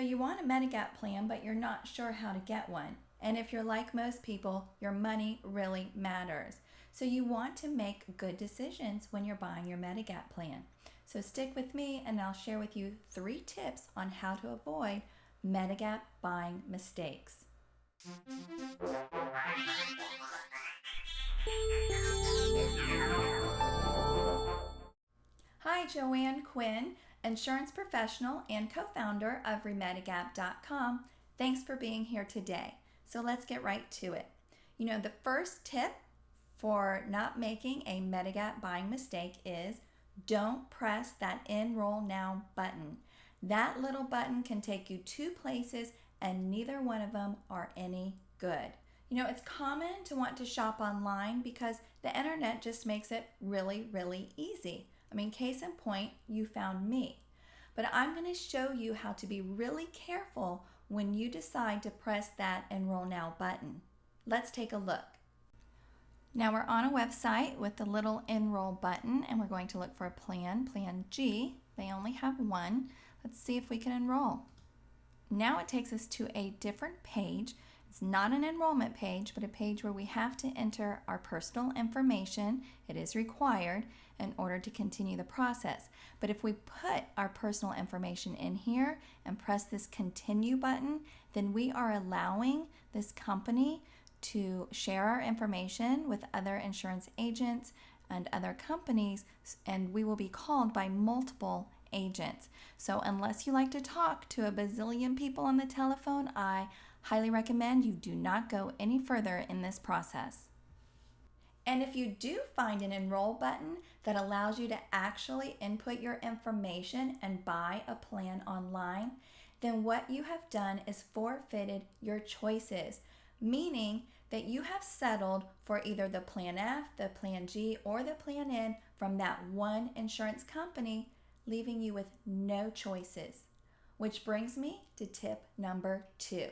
you want a Medigap plan, but you're not sure how to get one. And if you're like most people, your money really matters. So you want to make good decisions when you're buying your Medigap plan. So stick with me and I'll share with you 3 tips on how to avoid Medigap buying mistakes. Hi, Joann Quinn, insurance professional and co-founder of REMEDIGAP.com. Thanks for being here today. So let's get right to it. The first tip for not making a Medigap buying mistake is don't press that enroll now button. That little button can take you 2 places and neither one of them are any good. It's common to want to shop online because the internet just makes it really, really easy. Case in point, you found me. But I'm going to show you how to be really careful when you decide to press that enroll now button. Let's take a look. Now we're on a website with the little enroll button and we're going to look for a plan G. They only have one. Let's see if we can enroll. Now it takes us to a different page. It's not an enrollment page, but a page where we have to enter our personal information. It is required in order to continue the process. But if we put our personal information in here and press this continue button, then we are allowing this company to share our information with other insurance agents and other companies, and we will be called by multiple agents. So unless you like to talk to a bazillion people on the telephone, I highly recommend you do not go any further in this process. And if you do find an enroll button that allows you to actually input your information and buy a plan online, then what you have done is forfeited your choices, meaning that you have settled for either the Plan F, the Plan G, or the Plan N from that one insurance company, leaving you with no choices. Which brings me to tip number 2.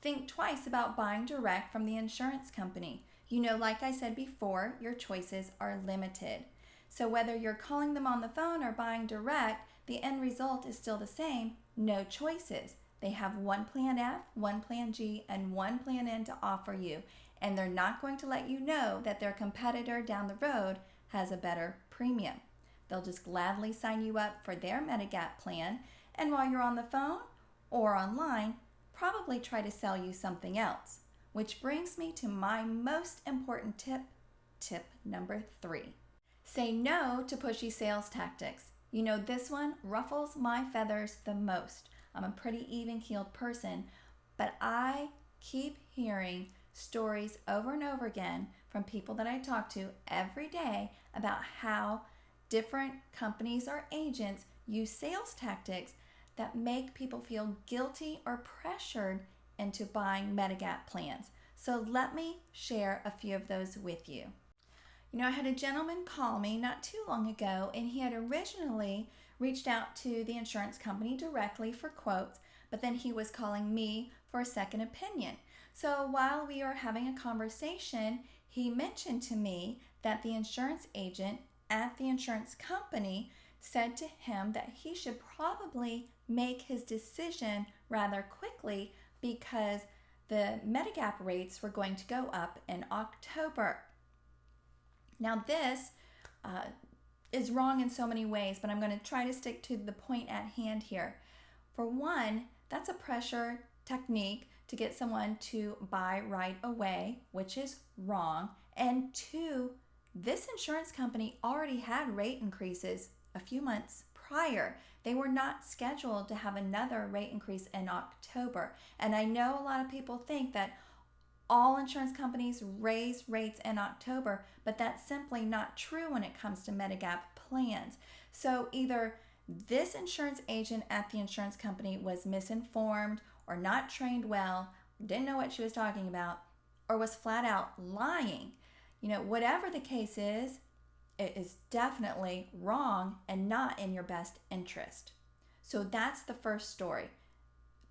Think twice about buying direct from the insurance company. Like I said before, your choices are limited. So whether you're calling them on the phone or buying direct, the end result is still the same, no choices. They have one Plan F, one Plan G, and one Plan N to offer you, and they're not going to let you know that their competitor down the road has a better premium. They'll just gladly sign you up for their Medigap plan, and while you're on the phone or online, probably try to sell you something else. Which brings me to my most important tip number 3. Say no to pushy sales tactics. This one ruffles my feathers the most. I'm a pretty even-keeled person, but I keep hearing stories over and over again from people that I talk to every day about how different companies or agents use sales tactics that make people feel guilty or pressured into buying Medigap plans. So let me share a few of those with you. I had a gentleman call me not too long ago, and he had originally reached out to the insurance company directly for quotes, but then he was calling me for a second opinion. So while we were having a conversation, he mentioned to me that the insurance agent at the insurance company said to him that he should probably make his decision rather quickly because the Medigap rates were going to go up in October. Now this is wrong in so many ways, but I'm going to try to stick to the point at hand here. For one, that's a pressure technique to get someone to buy right away, which is wrong. And 2, this insurance company already had rate increases a few months prior. They were not scheduled to have another rate increase in October. And I know a lot of people think that all insurance companies raise rates in October, but that's simply not true when it comes to Medigap plans. So either this insurance agent at the insurance company was misinformed or not trained well, didn't know what she was talking about, or was flat out lying. Whatever the case is, it is definitely wrong and not in your best interest. So that's the first story.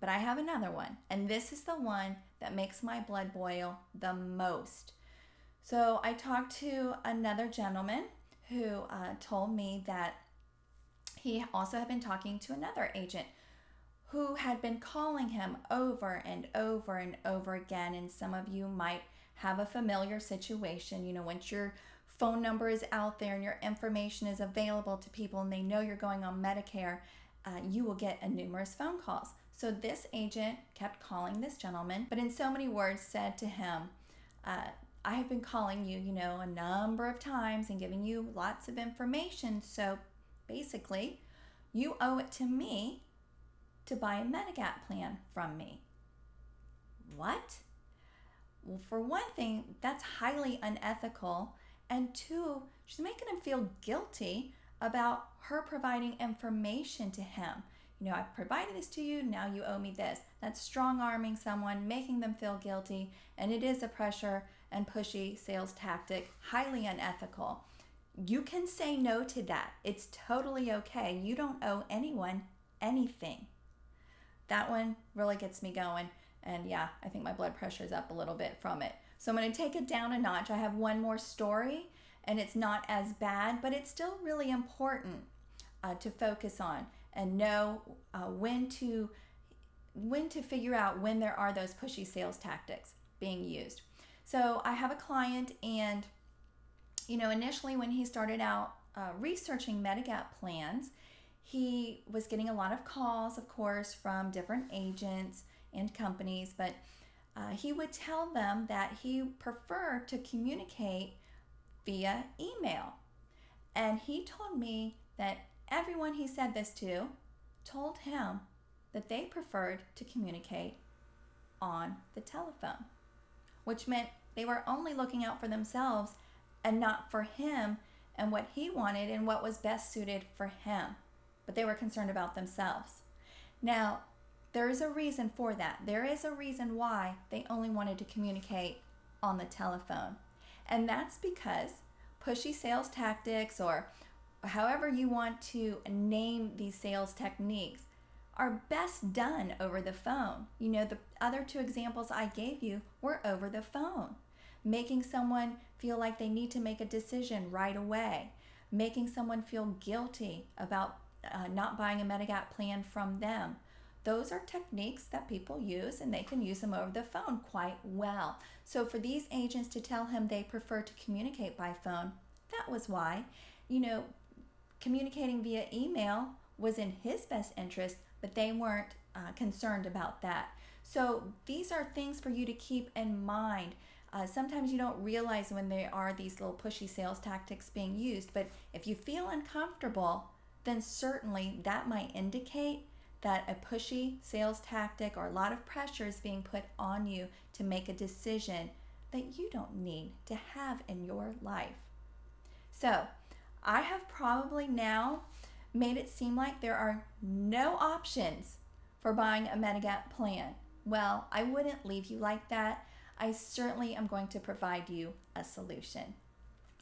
But I have another one, and this is the one that makes my blood boil the most. So I talked to another gentleman who told me that he also had been talking to another agent who had been calling him over and over and over again, and some of you might have a familiar situation. You know, once your phone number is out there and your information is available to people and they know you're going on Medicare, you will get numerous phone calls. So this agent kept calling this gentleman, but in so many words said to him, I have been calling you, you know, a number of times and giving you lots of information. So basically, you owe it to me to buy a Medigap plan from me. What? Well, for one thing, that's highly unethical. And two, she's making him feel guilty about her providing information to him. You know, I've provided this to you, now you owe me this. That's strong-arming someone, making them feel guilty, and it is a pressure and pushy sales tactic, highly unethical. You can say no to that. It's totally okay. You don't owe anyone anything. That one really gets me going, and yeah, I think my blood pressure is up a little bit from it. So I'm going to take it down a notch. I have one more story, and it's not as bad, but it's still really important to focus on and know when to figure out when there are those pushy sales tactics being used. So I have a client, and you know, initially when he started out researching Medigap plans, he was getting a lot of calls, of course, from different agents and companies, but he would tell them that he preferred to communicate via email. And he told me that everyone he said this to told him that they preferred to communicate on the telephone, which meant they were only looking out for themselves and not for him and what he wanted and what was best suited for him. But they were concerned about themselves. Now, there is a reason for that. There is a reason why they only wanted to communicate on the telephone. And that's because pushy sales tactics, or however you want to name these sales techniques, are best done over the phone. You know, the other two examples I gave you were over the phone. Making someone feel like they need to make a decision right away. Making someone feel guilty about not buying a Medigap plan from them. Those are techniques that people use, and they can use them over the phone quite well. So for these agents to tell him they prefer to communicate by phone, that was why. You know, communicating via email was in his best interest, but they weren't concerned about that. So these are things for you to keep in mind. Sometimes you don't realize when there are these little pushy sales tactics being used, but if you feel uncomfortable, then certainly that might indicate that a pushy sales tactic or a lot of pressure is being put on you to make a decision that you don't need to have in your life. So I have probably now made it seem like there are no options for buying a Medigap plan. Well, I wouldn't leave you like that. I certainly am going to provide you a solution.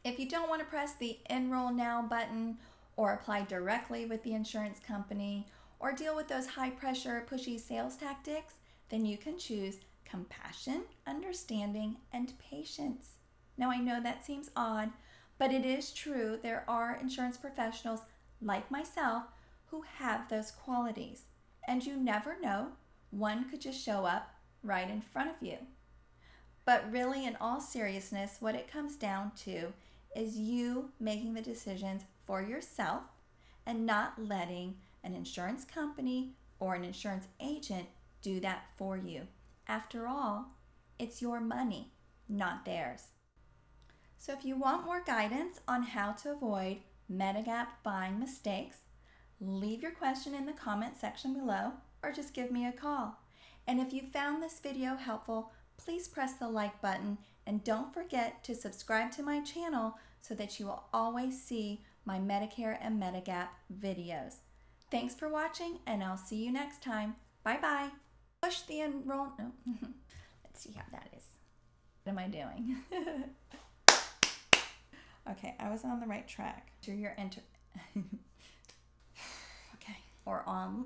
If you don't want to press the Enroll Now button or apply directly with the insurance company or deal with those high-pressure, pushy sales tactics, then you can choose compassion, understanding, and patience. Now, I know that seems odd, but it is true. There are insurance professionals like myself who have those qualities. And you never know, one could just show up right in front of you. But really, in all seriousness, what it comes down to is you making the decisions for yourself and not letting an insurance company or an insurance agent do that for you. After all, it's your money, not theirs. So if you want more guidance on how to avoid Medigap buying mistakes, leave your question in the comment section below or just give me a call. And if you found this video helpful, please press the like button and don't forget to subscribe to my channel so that you will always see my Medicare and Medigap videos. Thanks for watching, and I'll see you next time. Bye-bye. Push the enroll. No. Let's see how that is. What am I doing? Okay, I was on the right track. So you're okay. Or on